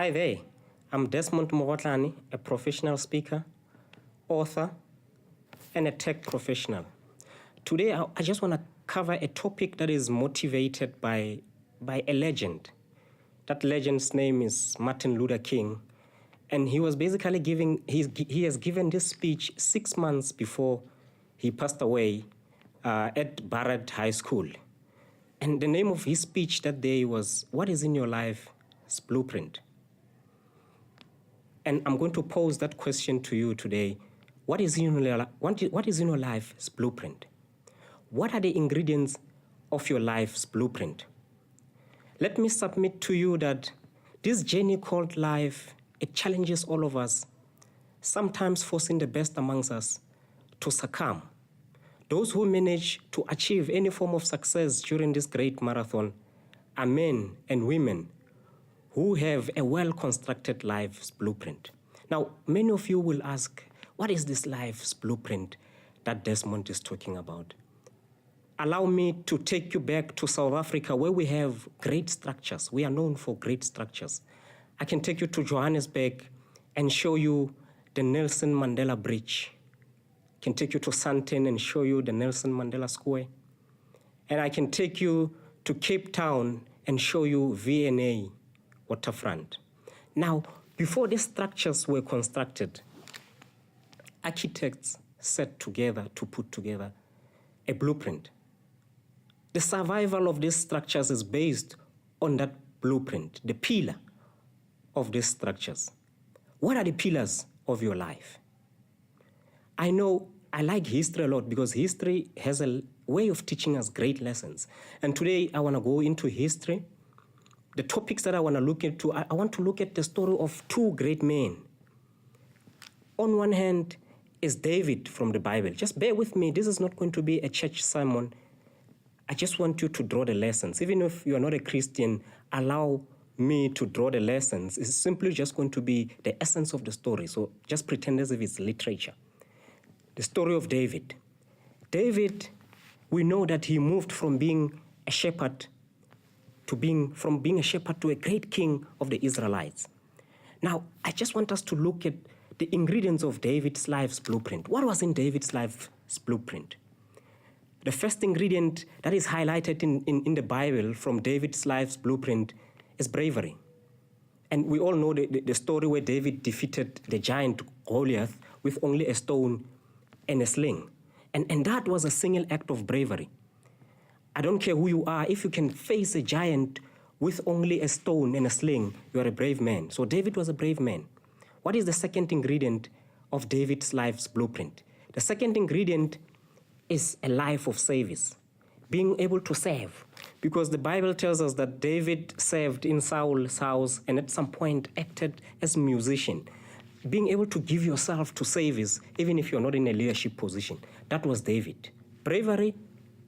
Hi there, I'm Desmond Mogotlane, a professional speaker, author, and a tech professional. Today, I just want to cover a topic that is motivated by a legend. That legend's name is Martin Luther King, and he was basically he has given this speech 6 months before he passed away at Barratt High School. And the name of his speech that day was, "What is in your life's blueprint?" And I'm going to pose that question to you today. What is in your life's blueprint? What are the ingredients of your life's blueprint? Let me submit to you that this journey called life, it challenges all of us, sometimes forcing the best amongst us to succumb. Those who manage to achieve any form of success during this great marathon are men and women who have a well-constructed life's blueprint. Now, many of you will ask, what is this life's blueprint that Desmond is talking about? Allow me to take you back to South Africa, where we have great structures. We are known for great structures. I can take you to Johannesburg and show you the Nelson Mandela Bridge. I can take you to Sandton and show you the Nelson Mandela Square. And I can take you to Cape Town and show you V&A waterfront. Now, before these structures were constructed, architects sat together to put together a blueprint. The survival of these structures is based on that blueprint, the pillar of these structures. What are the pillars of your life? I know I like history a lot because history has a way of teaching us great lessons. And today I want to go into history. The topics that I want to look into, I want to look at the story of two great men. On one hand is David from the Bible. Just bear with me. This is not going to be a church sermon. I just want you to draw the lessons. Even if you are not a Christian, allow me to draw the lessons. It's simply just going to be the essence of the story. So just pretend as if it's literature. The story of David. David, we know that he moved from being a shepherd to being a great king of the Israelites. Now, I just want us to look at the ingredients of David's life's blueprint. What was in David's life's blueprint? The first ingredient that is highlighted in the Bible from David's life's blueprint is bravery. And we all know the story where David defeated the giant Goliath with only a stone and a sling. And that was a single act of bravery. I don't care who you are, if you can face a giant with only a stone and a sling, you are a brave man. So David was a brave man. What is the second ingredient of David's life's blueprint? The second ingredient is a life of service, being able to serve. Because the Bible tells us that David served in Saul's house and at some point acted as a musician. Being able to give yourself to service, even if you're not in a leadership position. That was David. Bravery,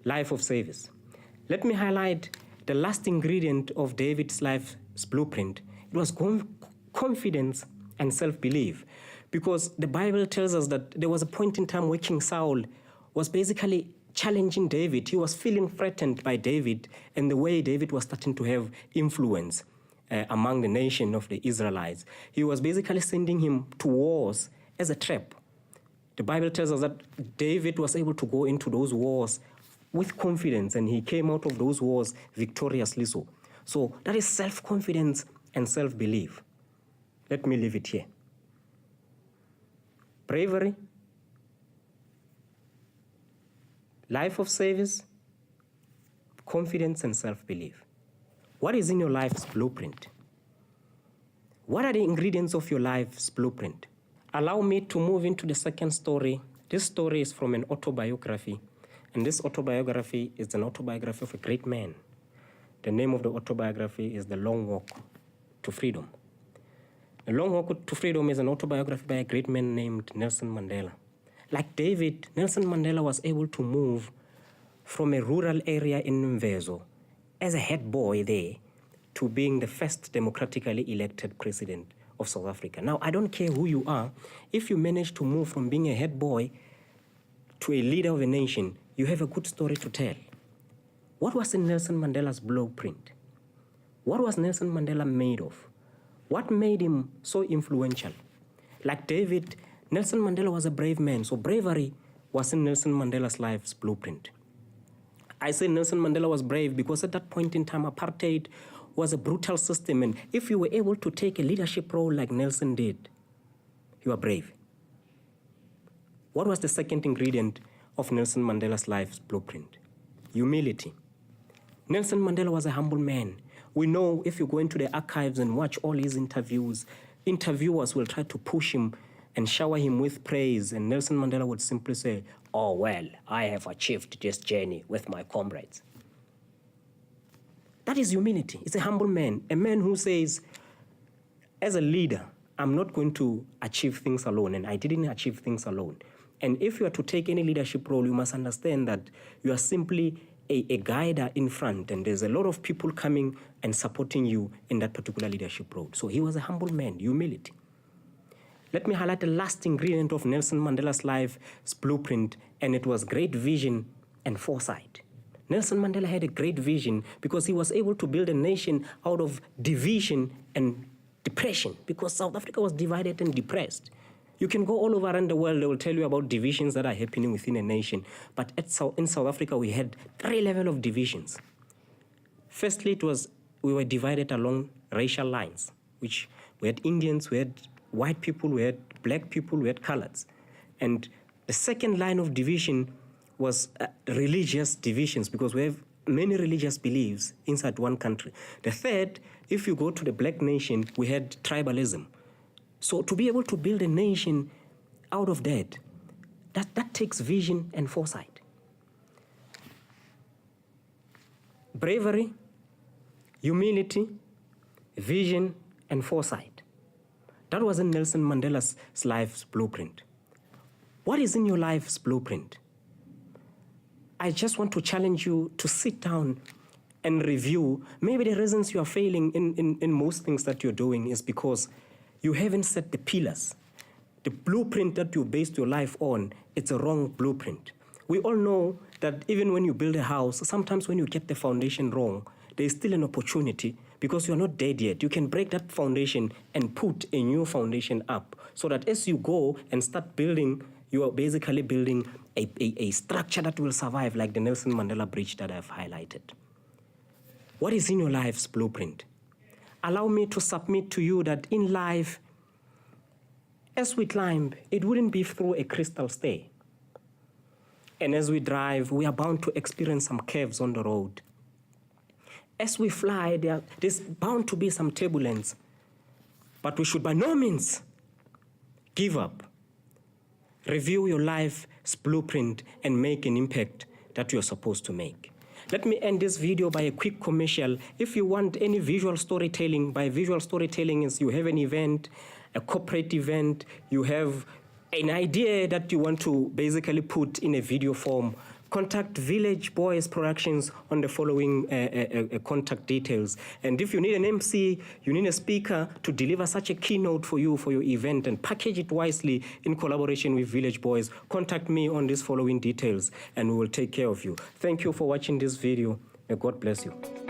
life of service. Let me highlight the last ingredient of David's life's blueprint. It was confidence and self-belief. Because the Bible tells us that there was a point in time where King Saul was basically challenging David. He was feeling threatened by David and the way David was starting to have influence among the nation of the Israelites. He was basically sending him to wars as a trap. The Bible tells us that David was able to go into those wars with confidence, and he came out of those wars victoriously so. So that is self-confidence and self-belief. Let me leave it here. Bravery, life of service, confidence and self-belief. What is in your life's blueprint? What are the ingredients of your life's blueprint? Allow me to move into the second story. This story is from an autobiography. And this autobiography is an autobiography of a great man. The name of the autobiography is The Long Walk to Freedom. The Long Walk to Freedom is an autobiography by a great man named Nelson Mandela. Like David, Nelson Mandela was able to move from a rural area in Mvezo as a head boy there to being the first democratically elected president of South Africa. Now, I don't care who you are. If you manage to move from being a head boy to a leader of a nation, you have a good story to tell. What was in Nelson Mandela's blueprint? What was Nelson Mandela made of? What made him so influential? Like David, Nelson Mandela was a brave man, so bravery was in Nelson Mandela's life's blueprint. I say Nelson Mandela was brave because at that point in time, apartheid was a brutal system, and if you were able to take a leadership role like Nelson did, you are brave. What was the second ingredient of Nelson Mandela's life's blueprint? Humility. Nelson Mandela was a humble man. We know if you go into the archives and watch all his interviews, interviewers will try to push him and shower him with praise, and Nelson Mandela would simply say, "Oh, well, I have achieved this journey with my comrades." That is humility. It's a humble man, a man who says, as a leader, I'm not going to achieve things alone, and I didn't achieve things alone. And if you are to take any leadership role, you must understand that you are simply a guider in front, and there's a lot of people coming and supporting you in that particular leadership role. So he was a humble man, humility. Let me highlight the last ingredient of Nelson Mandela's life's blueprint, and it was great vision and foresight. Nelson Mandela had a great vision because he was able to build a nation out of division and depression, because South Africa was divided and depressed. You can go all over around the world, they will tell you about divisions that are happening within a nation. But in South Africa, we had 3 levels of divisions. Firstly, we were divided along racial lines, which we had Indians, we had white people, we had black people, we had coloreds. And the second line of division was religious divisions, because we have many religious beliefs inside one country. The third, if you go to the black nation, we had tribalism. So to be able to build a nation out of that takes vision and foresight. Bravery, humility, vision, and foresight. That was in Nelson Mandela's life's blueprint. What is in your life's blueprint? I just want to challenge you to sit down and review. Maybe the reasons you are failing in most things that you're doing is because you haven't set the pillars. The blueprint that you based your life on, it's a wrong blueprint. We all know that even when you build a house, sometimes when you get the foundation wrong, there's still an opportunity because you're not dead yet. You can break that foundation and put a new foundation up so that as you go and start building, you are basically building a structure that will survive, like the Nelson Mandela Bridge that I've highlighted. What is in your life's blueprint? Allow me to submit to you that in life, as we climb, it wouldn't be through a crystal stair. And as we drive, we are bound to experience some curves on the road. As we fly, there's bound to be some turbulence. But we should by no means give up. Review your life's blueprint and make an impact that you're supposed to make. Let me end this video by a quick commercial. If you want any visual storytelling, by visual storytelling is you have an event, a corporate event, you have an idea that you want to basically put in a video form, contact Village Boys Productions on the following contact details. And if you need an MC, you need a speaker to deliver such a keynote for you for your event and package it wisely in collaboration with Village Boys, contact me on these following details and we will take care of you. Thank you for watching this video. May God bless you.